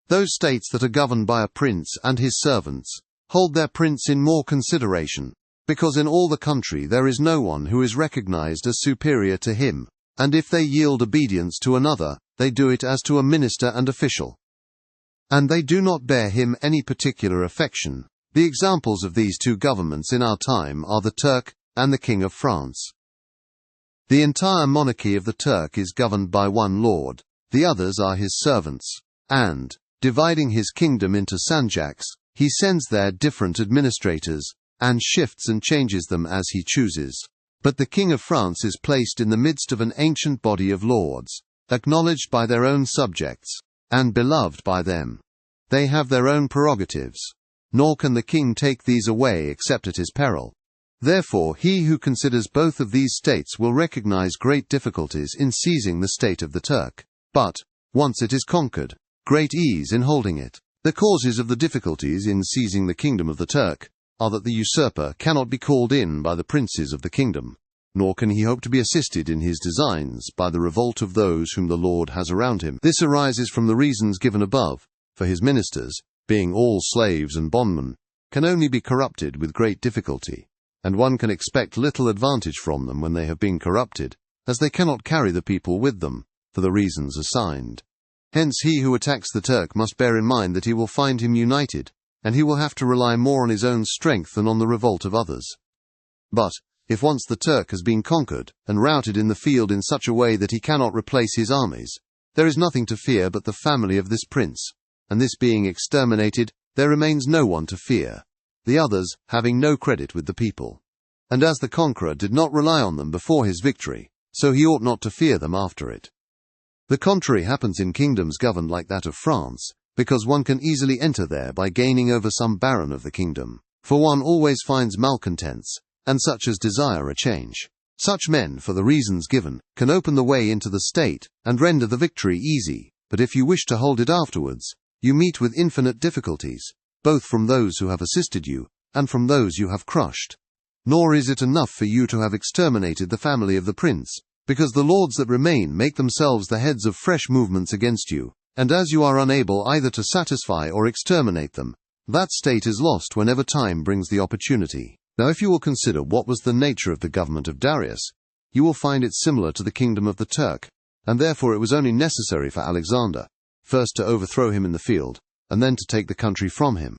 Those states that are governed by a prince and his servants, hold their prince in more consideration, because in all the country there is no one who is recognized as superior to him, and if they yield obedience to another, they do it as to a minister and official. And they do not bear him any particular affection. The examples of these two governments in our time are the Turk and the King of France. The entire monarchy of the Turk is governed by one lord, the others are his servants, and, dividing his kingdom into sanjaks, he sends there different administrators, and shifts and changes them as he chooses. But the King of France is placed in the midst of an ancient body of lords, acknowledged by their own subjects, and beloved by them. They have their own prerogatives, nor can the king take these away except at his peril. Therefore he who considers both of these states will recognize great difficulties in seizing the state of the Turk, but, once it is conquered, great ease in holding it. The causes of the difficulties in seizing the kingdom of the Turk are that the usurper cannot be called in by the princes of the kingdom, nor can he hope to be assisted in his designs by the revolt of those whom the Lord has around him. This arises from the reasons given above, for his ministers, being all slaves and bondmen, can only be corrupted with great difficulty, and one can expect little advantage from them when they have been corrupted, as they cannot carry the people with them, for the reasons assigned. Hence he who attacks the Turk must bear in mind that he will find him united, and he will have to rely more on his own strength than on the revolt of others. But, if once the Turk has been conquered, and routed in the field in such a way that he cannot replace his armies, there is nothing to fear but the family of this prince, and this being exterminated, there remains no one to fear, the others having no credit with the people. And as the conqueror did not rely on them before his victory, so he ought not to fear them after it. The contrary happens in kingdoms governed like that of France, because one can easily enter there by gaining over some baron of the kingdom, for one always finds malcontents, and such as desire a change. Such men, for the reasons given, can open the way into the state, and render the victory easy, but if you wish to hold it afterwards, you meet with infinite difficulties, both from those who have assisted you, and from those you have crushed. Nor is it enough for you to have exterminated the family of the prince, because the lords that remain make themselves the heads of fresh movements against you, and as you are unable either to satisfy or exterminate them, that state is lost whenever time brings the opportunity. Now if you will consider what was the nature of the government of Darius, you will find it similar to the kingdom of the Turk, and therefore it was only necessary for Alexander, first to overthrow him in the field, and then to take the country from him.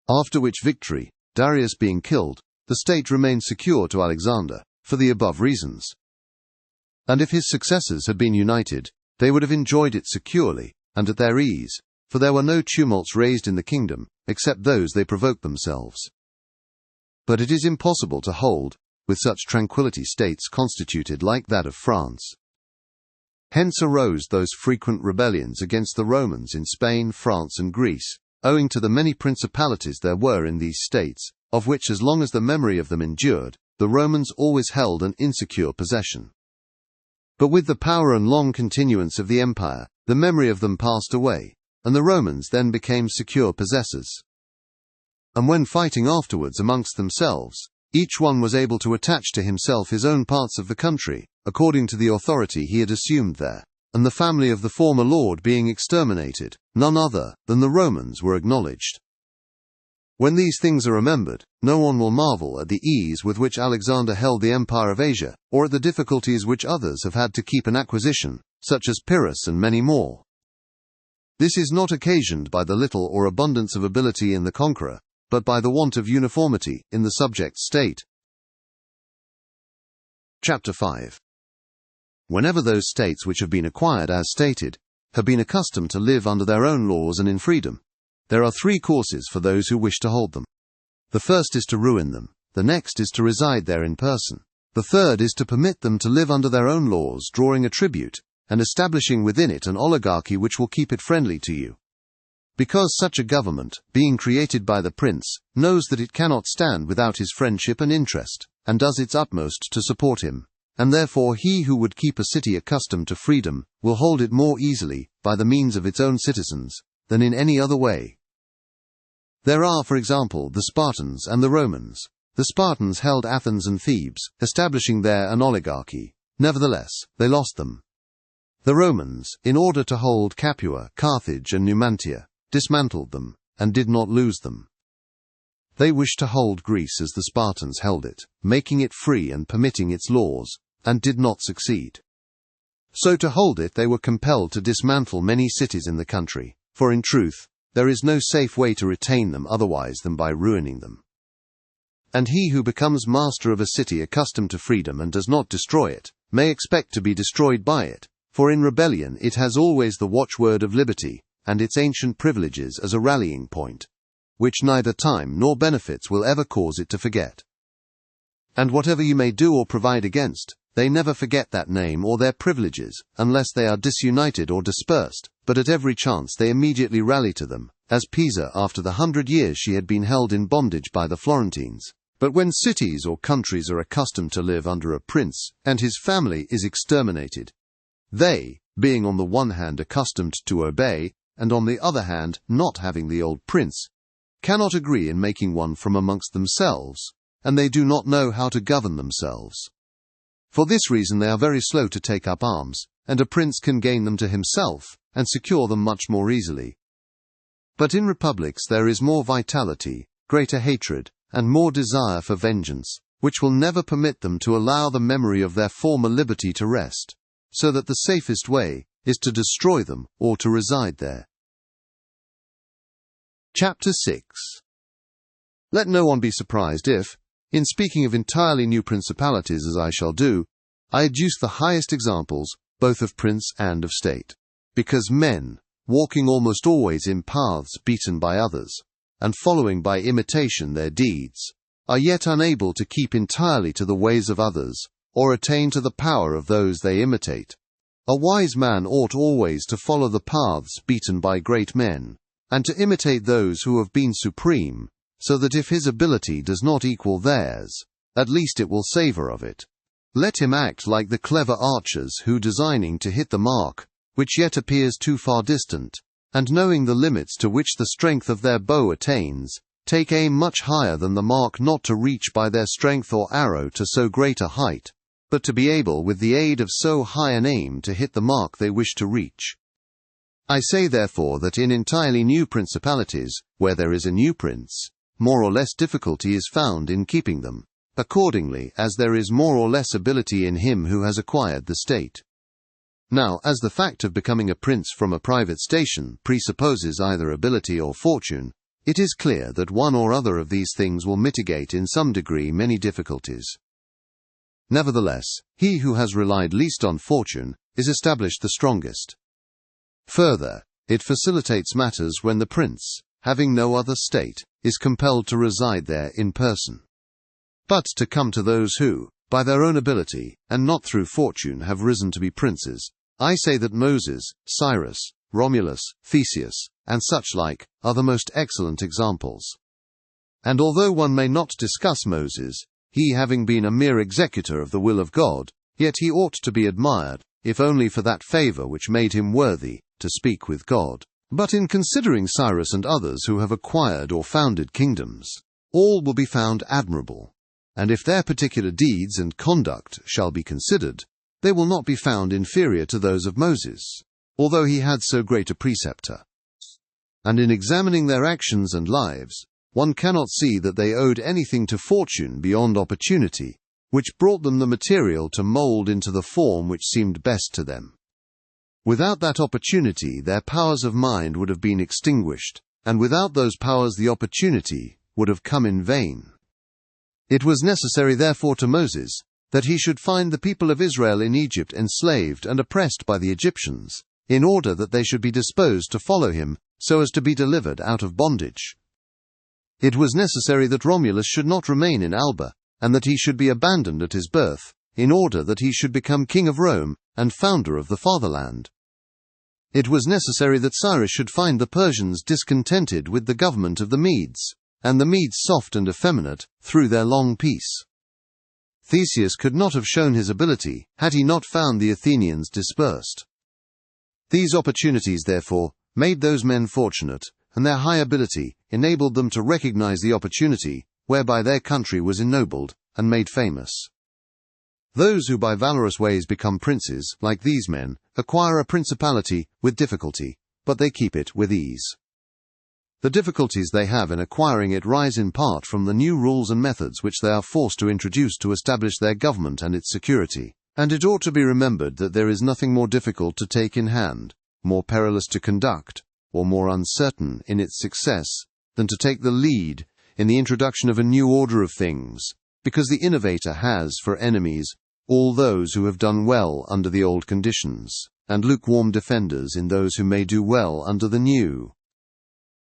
After which victory, Darius being killed, the state remained secure to Alexander, for the above reasons. And if his successors had been united, they would have enjoyed it securely, and at their ease, for there were no tumults raised in the kingdom, except those they provoked themselves. But it is impossible to hold, with such tranquillity states constituted like that of France. Hence arose those frequent rebellions against the Romans in Spain, France, and Greece, owing to the many principalities there were in these states, of which as long as the memory of them endured, the Romans always held an insecure possession. But with the power and long continuance of the empire, the memory of them passed away, and the Romans then became secure possessors. And when fighting afterwards amongst themselves, each one was able to attach to himself his own parts of the country, according to the authority he had assumed there, and the family of the former lord being exterminated, none other than the Romans were acknowledged. When these things are remembered, no one will marvel at the ease with which Alexander held the empire of Asia, or at the difficulties which others have had to keep an acquisition, such as Pyrrhus and many more. This is not occasioned by the little or abundance of ability in the conqueror, but by the want of uniformity in the subject state. Chapter 5. Whenever those states which have been acquired as stated, have been accustomed to live under their own laws and in freedom, there are three courses for those who wish to hold them. The first is to ruin them, the next is to reside there in person, the third is to permit them to live under their own laws, drawing a tribute, and establishing within it an oligarchy which will keep it friendly to you. Because such a government, being created by the prince, knows that it cannot stand without his friendship and interest, and does its utmost to support him, and therefore he who would keep a city accustomed to freedom will hold it more easily, by the means of its own citizens, than in any other way. There are, for example, the Spartans and the Romans. The Spartans held Athens and Thebes, establishing there an oligarchy. Nevertheless, they lost them. The Romans, in order to hold Capua, Carthage, and Numantia, dismantled them, and did not lose them. They wished to hold Greece as the Spartans held it, making it free and permitting its laws, and did not succeed. So to hold it they were compelled to dismantle many cities in the country, for in truth, there is no safe way to retain them otherwise than by ruining them. And he who becomes master of a city accustomed to freedom and does not destroy it, may expect to be destroyed by it, for in rebellion it has always the watchword of liberty, and its ancient privileges as a rallying point, which neither time nor benefits will ever cause it to forget. And whatever you may do or provide against, they never forget that name or their privileges, unless they are disunited or dispersed, but at every chance they immediately rally to them, as Pisa after the 100 years she had been held in bondage by the Florentines. But when cities or countries are accustomed to live under a prince, and his family is exterminated, they, being on the one hand accustomed to obey, and on the other hand not having the old prince, cannot agree in making one from amongst themselves, and they do not know how to govern themselves. For this reason they are very slow to take up arms, and a prince can gain them to himself, and secure them much more easily. But in republics there is more vitality, greater hatred, and more desire for vengeance, which will never permit them to allow the memory of their former liberty to rest, so that the safest way is to destroy them or to reside there. Chapter 6. Let no one be surprised if, in speaking of entirely new principalities as I shall do, I adduce the highest examples both of prince and of state, because men, walking almost always in paths beaten by others, and following by imitation their deeds, are yet unable to keep entirely to the ways of others, or attain to the power of those they imitate. A wise man ought always to follow the paths beaten by great men, and to imitate those who have been supreme, so that if his ability does not equal theirs, at least it will savour of it. Let him act like the clever archers who, designing to hit the mark, which yet appears too far distant, and knowing the limits to which the strength of their bow attains, take aim much higher than the mark, not to reach by their strength or arrow to so great a height, but to be able with the aid of so high an aim to hit the mark they wish to reach. I say therefore that in entirely new principalities, where there is a new prince, more or less difficulty is found in keeping them, accordingly as there is more or less ability in him who has acquired the state. Now, as the fact of becoming a prince from a private station presupposes either ability or fortune, it is clear that one or other of these things will mitigate in some degree many difficulties. Nevertheless, he who has relied least on fortune is established the strongest. Further, it facilitates matters when the prince, having no other state, is compelled to reside there in person. But to come to those who, by their own ability, and not through fortune, have risen to be princes, I say that Moses, Cyrus, Romulus, Theseus, and such like, are the most excellent examples. And although one may not discuss Moses, he having been a mere executor of the will of God, yet he ought to be admired, if only for that favour which made him worthy to speak with God. But in considering Cyrus and others who have acquired or founded kingdoms, all will be found admirable, and if their particular deeds and conduct shall be considered, they will not be found inferior to those of Moses, although he had so great a preceptor. And in examining their actions and lives, one cannot see that they owed anything to fortune beyond opportunity, which brought them the material to mould into the form which seemed best to them. Without that opportunity their powers of mind would have been extinguished, and without those powers the opportunity would have come in vain. It was necessary therefore to Moses that he should find the people of Israel in Egypt enslaved and oppressed by the Egyptians, in order that they should be disposed to follow him, so as to be delivered out of bondage. It was necessary that Romulus should not remain in Alba, and that he should be abandoned at his birth, in order that he should become king of Rome and founder of the fatherland. It was necessary that Cyrus should find the Persians discontented with the government of the Medes, and the Medes soft and effeminate through their long peace. Theseus could not have shown his ability had he not found the Athenians dispersed. These opportunities, therefore, made those men fortunate, and their high ability enabled them to recognize the opportunity whereby their country was ennobled and made famous. Those who by valorous ways become princes, like these men, acquire a principality with difficulty, but they keep it with ease. The difficulties they have in acquiring it rise in part from the new rules and methods which they are forced to introduce to establish their government and its security, and it ought to be remembered that there is nothing more difficult to take in hand, more perilous to conduct, or more uncertain in its success, than to take the lead in the introduction of a new order of things, because the innovator has for enemies all those who have done well under the old conditions, and lukewarm defenders in those who may do well under the new.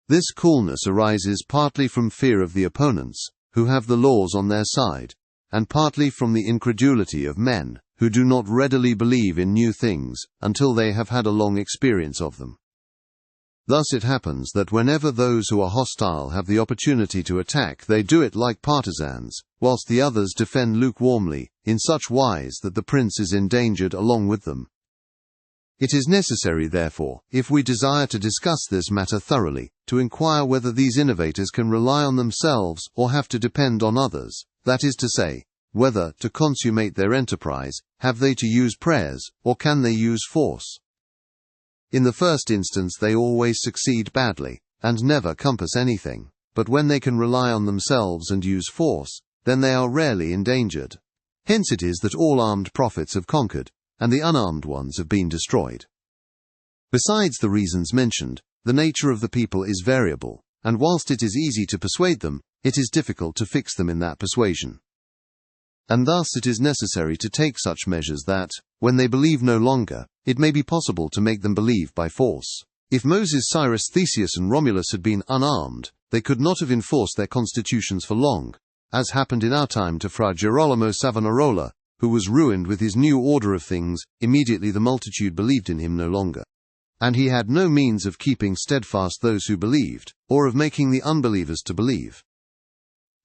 This coolness arises partly from fear of the opponents, who have the laws on their side, and partly from the incredulity of men, who do not readily believe in new things until they have had a long experience of them. Thus it happens that whenever those who are hostile have the opportunity to attack, they do it like partisans, whilst the others defend lukewarmly, in such wise that the prince is endangered along with them. It is necessary, therefore, if we desire to discuss this matter thoroughly, to inquire whether these innovators can rely on themselves or have to depend on others, that is to say, whether, to consummate their enterprise, have they to use prayers, or can they use force? In the first instance they always succeed badly, and never compass anything, but when they can rely on themselves and use force, then they are rarely endangered. Hence it is that all armed prophets have conquered, and the unarmed ones have been destroyed. Besides the reasons mentioned, the nature of the people is variable, and whilst it is easy to persuade them, it is difficult to fix them in that persuasion. And thus it is necessary to take such measures that, when they believe no longer, it may be possible to make them believe by force. If Moses, Cyrus, Theseus, and Romulus had been unarmed, they could not have enforced their constitutions for long, as happened in our time to Fra Girolamo Savonarola, who was ruined with his new order of things immediately the multitude believed in him no longer. And he had no means of keeping steadfast those who believed, or of making the unbelievers to believe.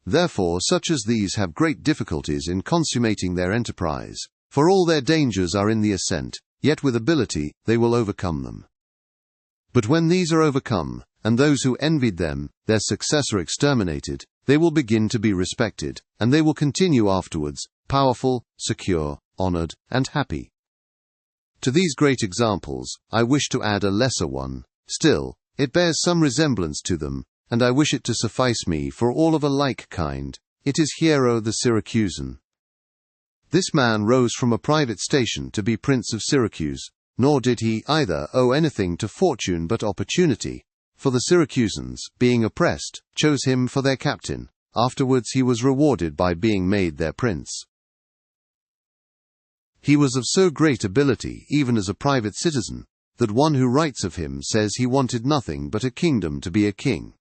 Therefore such as these have great difficulties in consummating their enterprise, for all their dangers are in the ascent, yet with ability they will overcome them. But when these are overcome, and those who envied them, their success are exterminated, they will begin to be respected, and they will continue afterwards, powerful, secure, honored, and happy. To these great examples, I wish to add a lesser one. Still, it bears some resemblance to them, and I wish it to suffice me for all of a like kind. It is Hiero the Syracusan. This man rose from a private station to be Prince of Syracuse, nor did he either owe anything to fortune but opportunity, for the Syracusans, being oppressed, chose him for their captain. Afterwards he was rewarded by being made their prince. He was of so great ability, even as a private citizen, that one who writes of him says he wanted nothing but a kingdom to be a king.